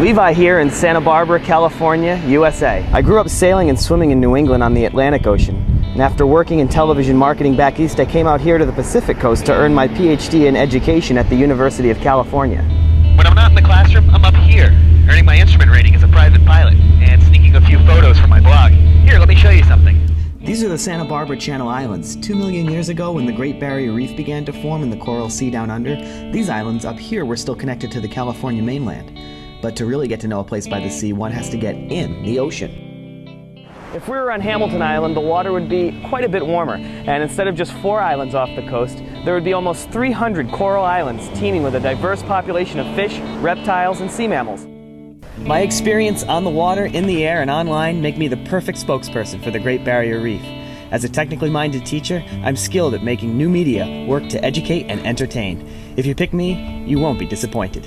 Levi here in Santa Barbara, California, USA. I grew up sailing and swimming in New England on the Atlantic Ocean. And after working in television marketing back east, I came out here to the Pacific Coast to earn my PhD in education at the University of California. When I'm not in the classroom, I'm up here, earning my instrument rating as a private pilot, and sneaking a few photos for my blog. Here, let me show you something. These are the Santa Barbara Channel Islands. 2 million years ago, when the Great Barrier Reef began to form in the Coral Sea down under, these islands up here were still connected to the California mainland. But to really get to know a place by the sea, one has to get in the ocean. If we were on Hamilton Island, the water would be quite a bit warmer, and instead of just 4 islands off the coast, there would be almost 300 coral islands teeming with a diverse population of fish, reptiles, and sea mammals. My experience on the water, in the air, and online make me the perfect spokesperson for the Great Barrier Reef. As a technically minded teacher, I'm skilled at making new media work to educate and entertain. If you pick me, you won't be disappointed.